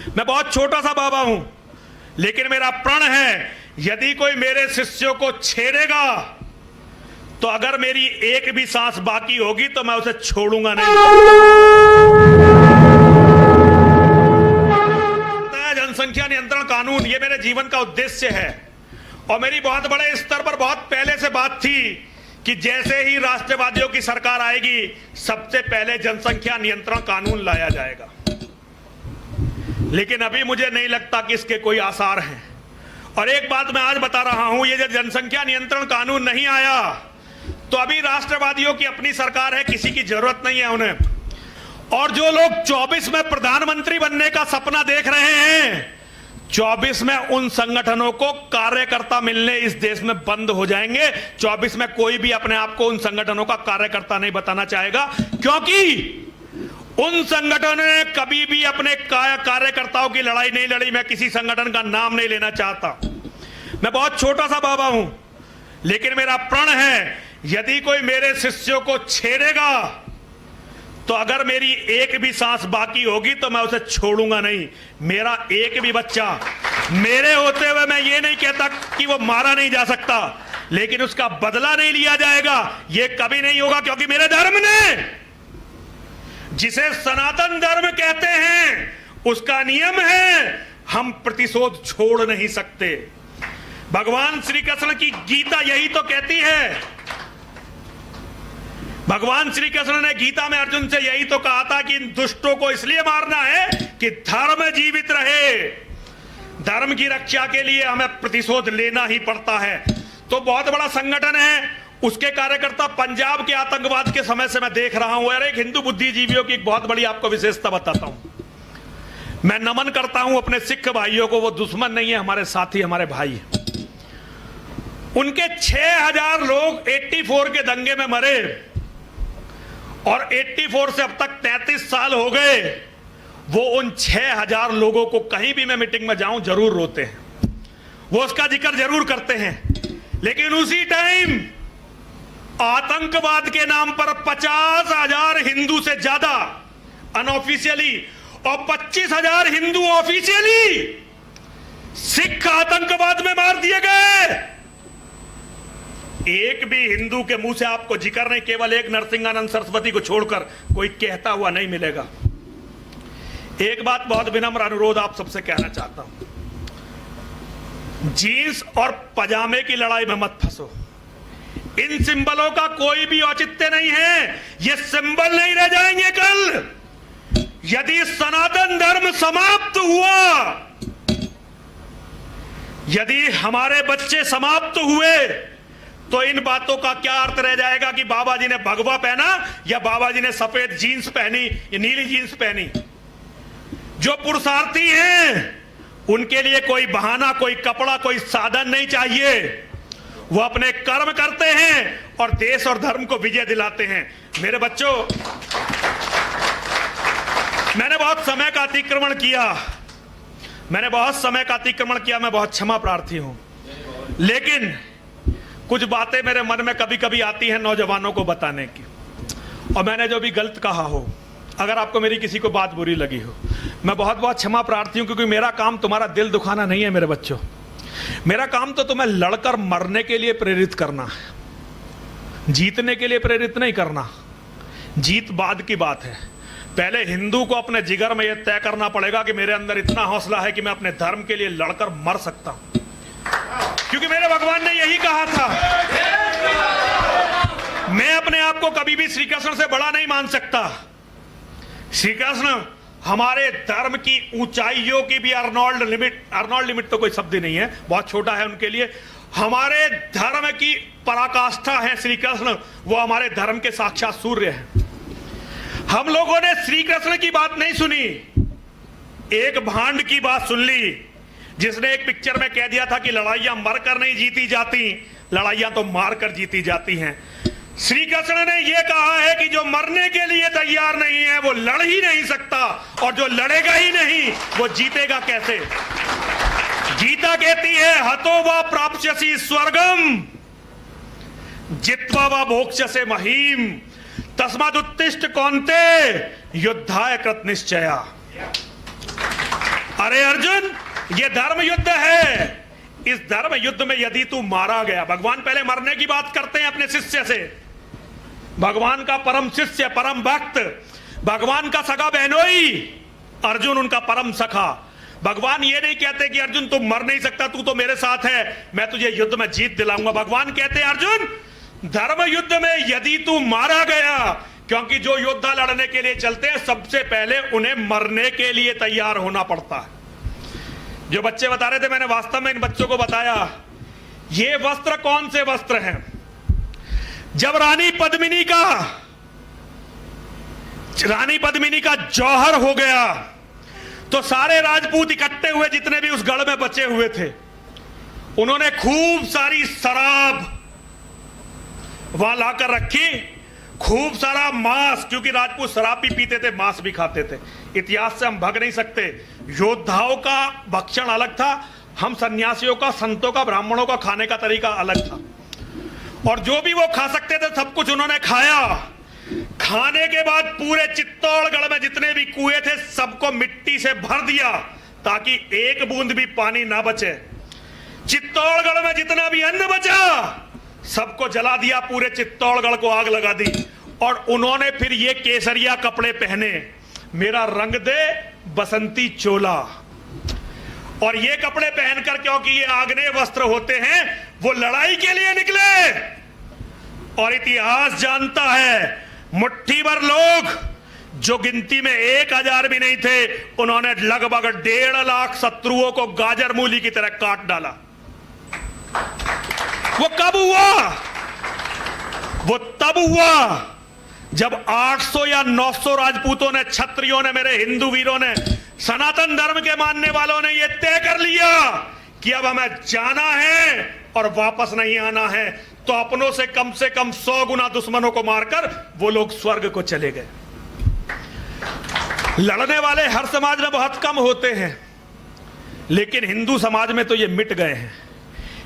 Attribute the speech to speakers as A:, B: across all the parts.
A: मैं बहुत छोटा सा बाबा हूं, लेकिन मेरा प्रण है यदि कोई मेरे शिष्यों को छेड़ेगा तो अगर मेरी एक भी सांस बाकी होगी तो मैं उसे छोड़ूंगा नहीं। जनसंख्या नियंत्रण कानून ये मेरे जीवन का उद्देश्य है और मेरी बहुत बड़े स्तर पर बहुत पहले से बात थी कि जैसे ही राष्ट्रवादियों की सरकार आएगी सबसे पहले जनसंख्या नियंत्रण कानून लाया जाएगा। लेकिन अभी मुझे नहीं लगता कि इसके कोई आसार हैं। और एक बात मैं आज बता रहा हूं, ये जो जनसंख्या नियंत्रण कानून नहीं आया तो अभी राष्ट्रवादियों की अपनी सरकार है, किसी की जरूरत नहीं है उन्हें। और जो लोग 24 में प्रधानमंत्री बनने का सपना देख रहे हैं, 24 में उन संगठनों को कार्यकर्ता मिलने इस देश में बंद हो जाएंगे। 24 में कोई भी अपने आप को उन संगठनों का कार्यकर्ता नहीं बताना चाहेगा, क्योंकि उन संगठनों ने कभी भी अपने कार्यकर्ताओं की लड़ाई नहीं लड़ी। मैं किसी संगठन का नाम नहीं लेना चाहता। मैं बहुत छोटा सा बाबा हूं, लेकिन मेरा प्रण है यदि कोई मेरे शिष्यों को छेड़ेगा तो अगर मेरी एक भी सांस बाकी होगी तो मैं उसे छोड़ूंगा नहीं। मेरा एक भी बच्चा, मेरे होते हुए मैं ये नहीं कहता कि वो मारा नहीं जा सकता, लेकिन उसका बदला नहीं लिया जाएगा, ये कभी नहीं होगा। क्योंकि मेरे धर्म ने, जिसे सनातन धर्म कहते हैं, उसका नियम है हम प्रतिशोध छोड़ नहीं सकते। भगवान श्री कृष्ण की गीता यही तो कहती है। भगवान श्री कृष्ण ने गीता में अर्जुन से यही तो कहा था कि इन दुष्टों को इसलिए मारना है कि धर्म जीवित रहे। धर्म की रक्षा के लिए हमें प्रतिशोध लेना ही पड़ता है। तो बहुत बड़ा संगठन है, उसके कार्यकर्ता पंजाब के आतंकवाद के समय से मैं देख रहा हूं। और एक हिंदू बुद्धिजीवियों की एक बहुत बड़ी आपको विशेषता बताता हूं। मैं नमन करता हूं अपने सिख भाइयों को, वो दुश्मन नहीं है, हमारे साथी, हमारे भाई। उनके 6000 लोग 84 के दंगे में मरे और 84 से अब तक 33 साल हो गए। वो उन 6000 लोगों को कहीं भी मैं मीटिंग में जाऊं जरूर रोते हैं, वो उसका जिक्र जरूर करते हैं। लेकिन उसी टाइम आतंकवाद के नाम पर 50,000 हिंदू से ज्यादा अनऑफिशियली और 25,000 हिंदू ऑफिशियली सिख आतंकवाद में मार दिए गए। एक भी हिंदू के मुंह से आपको जिक्र नहीं, केवल एक नरसिंहानंद सरस्वती को छोड़कर कोई कहता हुआ नहीं मिलेगा। एक बात बहुत विनम्र अनुरोध आप सबसे कहना चाहता हूं, जीन्स और पजामे की लड़ाई में मत फंसो। इन सिंबलों का कोई भी औचित्य नहीं है, ये सिंबल नहीं रह जाएंगे कल। यदि सनातन धर्म समाप्त हुआ, यदि हमारे बच्चे समाप्त हुए, तो इन बातों का क्या अर्थ रह जाएगा कि बाबा जी ने भगवा पहना या बाबा जी ने सफेद जीन्स पहनी या नीली जीन्स पहनी। जो पुरुषार्थी हैं उनके लिए कोई बहाना, कोई कपड़ा, कोई साधन नहीं चाहिए। वो अपने कर्म करते हैं और देश और धर्म को विजय दिलाते हैं। मेरे बच्चों, मैंने बहुत समय का अतिक्रमण किया, मैं बहुत क्षमा प्रार्थी हूं। लेकिन कुछ बातें मेरे मन में कभी कभी आती हैं नौजवानों को बताने की, और मैंने जो भी गलत कहा हो, अगर आपको मेरी किसी को बात बुरी लगी हो, मैं बहुत बहुत क्षमा प्रार्थी हूं। क्योंकि मेरा काम तुम्हारा दिल दुखाना नहीं है मेरे बच्चों, मेरा काम तो तुम्हें लड़कर मरने के लिए प्रेरित करना है, जीतने के लिए प्रेरित नहीं करना। जीत बाद की बात है। पहले हिंदू को अपने जिगर में यह तय करना पड़ेगा कि मेरे अंदर इतना हौसला है कि मैं अपने धर्म के लिए लड़कर मर सकता हूं, क्योंकि मेरे भगवान ने यही कहा था। मैं अपने आप को कभी भी श्री कृष्ण से बड़ा नहीं मान सकता। श्री कृष्ण हमारे धर्म की ऊंचाइयों की भी अर्नोल्ड लिमिट तो कोई शब्द नहीं है, बहुत छोटा है उनके लिए। हमारे धर्म की पराकाष्ठा है श्री कृष्ण, वो हमारे धर्म के साक्षात सूर्य हैं। हम लोगों ने श्री कृष्ण की बात नहीं सुनी, एक भांड की बात सुन ली, जिसने एक पिक्चर में कह दिया था कि लड़ाइयां मरकर नहीं जीती जाती, लड़ाइयां तो मारकर जीती जाती हैं। श्री कृष्ण ने यह कहा है कि जो मरने के लिए तैयार नहीं है वो लड़ ही नहीं सकता, और जो लड़ेगा ही नहीं वो जीतेगा कैसे। गीता कहती है हतो वा प्राप्स्यसि स्वर्गम जित्वा वा भोक्ष्यसे महीम तस्मादुत्तिष्ठ कौन्ते युद्धाय कृत निश्चया। अरे अर्जुन, ये धर्म युद्ध है। इस धर्म युद्ध में यदि तू मारा गया, भगवान पहले मरने की बात करते हैं अपने शिष्य से। भगवान का परम शिष्य, परम भक्त, भगवान का सगा बहनोई अर्जुन, उनका परम सखा। भगवान ये नहीं कहते कि अर्जुन तुम मर नहीं सकता, तू तो मेरे साथ है, मैं तुझे युद्ध में जीत दिलाऊंगा। भगवान कहते हैं अर्जुन, धर्म युद्ध में यदि तू मारा गया, क्योंकि जो योद्धा लड़ने के लिए चलते हैं सबसे पहले उन्हें मरने के लिए तैयार होना पड़ता है। जो बच्चे बता रहे थे, मैंने वास्तव में इन बच्चों को बताया ये वस्त्र कौन से वस्त्र हैं। जब रानी पद्मिनी का जौहर हो गया तो सारे राजपूत इकट्ठे हुए, जितने भी उस गढ़ में बचे हुए थे। उन्होंने खूब सारी शराब वहां लाकर रखी, खूब सारा मांस, क्योंकि राजपूत शराब भी पीते थे, मांस भी खाते थे। इतिहास से हम भाग नहीं सकते। योद्धाओं का भक्षण अलग था, हम सन्यासियों का, संतों का, ब्राह्मणों का खाने का तरीका अलग था। और जो भी वो खा सकते थे सब कुछ उन्होंने खाया। खाने के बाद पूरे चित्तौड़गढ़ में जितने भी कुएं थे सबको मिट्टी से भर दिया ताकि एक बूंद भी पानी ना बचे। चित्तौड़गढ़ में जितना भी अन्न बचा सबको जला दिया, पूरे चित्तौड़गढ़ को आग लगा दी। और उन्होंने फिर ये केसरिया कपड़े पहने, मेरा रंग दे बसंती चोला। और ये कपड़े पहनकर, क्योंकि ये आग्नेय वस्त्र होते हैं, वो लड़ाई के लिए निकले। और इतिहास जानता है, मुट्ठी भर लोग जो गिनती में 1000 भी नहीं थे, उन्होंने लगभग 1.5 लाख शत्रुओं को गाजर मूली की तरह काट डाला। वो कब हुआ? वो तब हुआ जब 800 या 900 राजपूतों ने, क्षत्रियों ने, मेरे हिंदू वीरों ने, सनातन धर्म के मानने वालों ने यह तय कर लिया कि अब हमें जाना है और वापस नहीं आना है। तो अपनों से कम 100 गुना दुश्मनों को मारकर वो लोग स्वर्ग को चले गए। लड़ने वाले हर समाज में बहुत कम होते हैं, लेकिन हिंदू समाज में तो ये मिट गए हैं।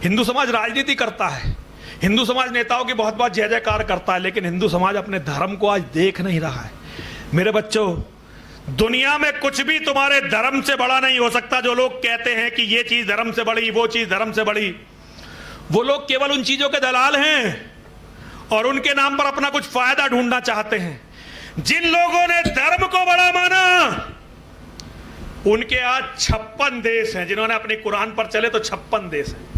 A: हिंदू समाज राजनीति करता है, हिंदू समाज नेताओं की बहुत बहुत जय जयकार करता है, लेकिन हिंदू समाज अपने धर्म को आज देख नहीं रहा है। मेरे बच्चों, दुनिया में कुछ भी तुम्हारे धर्म से बड़ा नहीं हो सकता। जो लोग कहते हैं कि ये चीज धर्म से बड़ी, वो चीज धर्म से बड़ी, वो लोग केवल उन चीजों के दलाल हैं और उनके नाम पर अपना कुछ फायदा ढूंढना चाहते हैं। जिन लोगों ने धर्म को बड़ा माना, उनके आज 56 देश हैं। जिन्होंने अपने कुरान पर चले तो 56 देश हैं।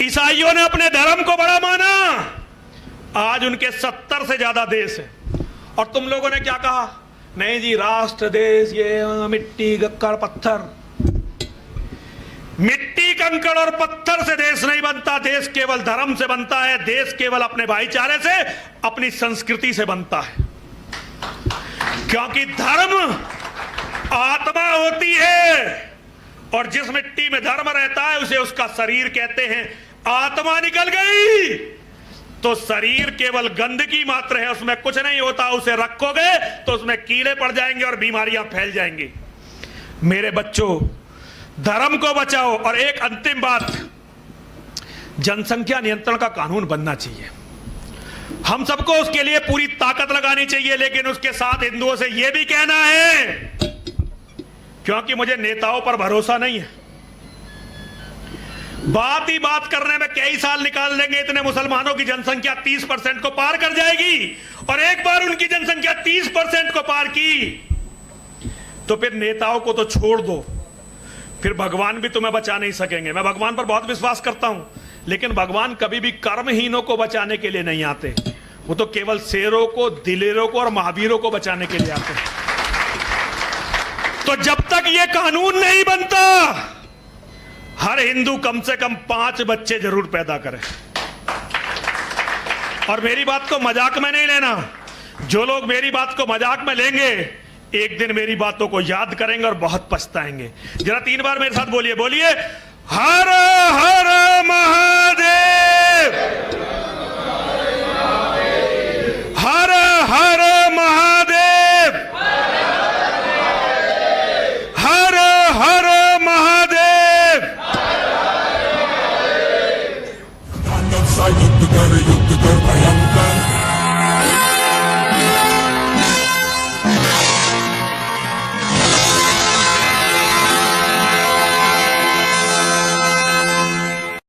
A: ईसाइयों ने अपने धर्म को बड़ा माना, आज उनके 70 से ज्यादा देश हैं। और तुम लोगों ने क्या कहा? नहीं जी, राष्ट्र, देश, ये मिट्टी, कंकड़, पत्थर। मिट्टी, कंकड़ और पत्थर से देश नहीं बनता। देश केवल धर्म से बनता है। देश केवल अपने भाईचारे से, अपनी संस्कृति से बनता है। क्योंकि धर्म आत्मा होती है, और जिस मिट्टी में धर्म रहता है उसे उसका शरीर कहते हैं। आत्मा निकल गई तो शरीर केवल गंदगी मात्र है, उसमें कुछ नहीं होता। उसे रखोगे तो उसमें कीड़े पड़ जाएंगे और बीमारियां फैल जाएंगी। मेरे बच्चों, धर्म को बचाओ। और एक अंतिम बात, जनसंख्या नियंत्रण का कानून बनना चाहिए। हम सबको उसके लिए पूरी ताकत लगानी चाहिए, लेकिन उसके साथ हिंदुओं से यह भी कहना है, क्योंकि मुझे नेताओं पर भरोसा नहीं है। बात ही बात करने में कई साल निकाल देंगे, इतने मुसलमानों की जनसंख्या 30% को पार कर जाएगी। और एक बार उनकी जनसंख्या 30% को पार की तो फिर नेताओं को तो छोड़ दो, फिर भगवान भी तुम्हें बचा नहीं सकेंगे। मैं भगवान पर बहुत विश्वास करता हूं, लेकिन भगवान कभी भी कर्महीनों को बचाने के लिए नहीं आते। वो तो केवल शेरों को, दिलेरों को और महावीरों को बचाने के लिए आते हैं। तो जब तक ये कानून नहीं बनता, हर हिंदू कम से कम 5 बच्चे जरूर पैदा करे। और मेरी बात को मजाक में नहीं लेना। जो लोग मेरी बात को मजाक में लेंगे, एक दिन मेरी बातों को याद करेंगे और बहुत पछताएंगे। जरा 3 बार मेरे साथ बोलिए, बोलिए, हर हर महादेव, हर हर महादेव, हर हर महादेव।
B: युद्ध कर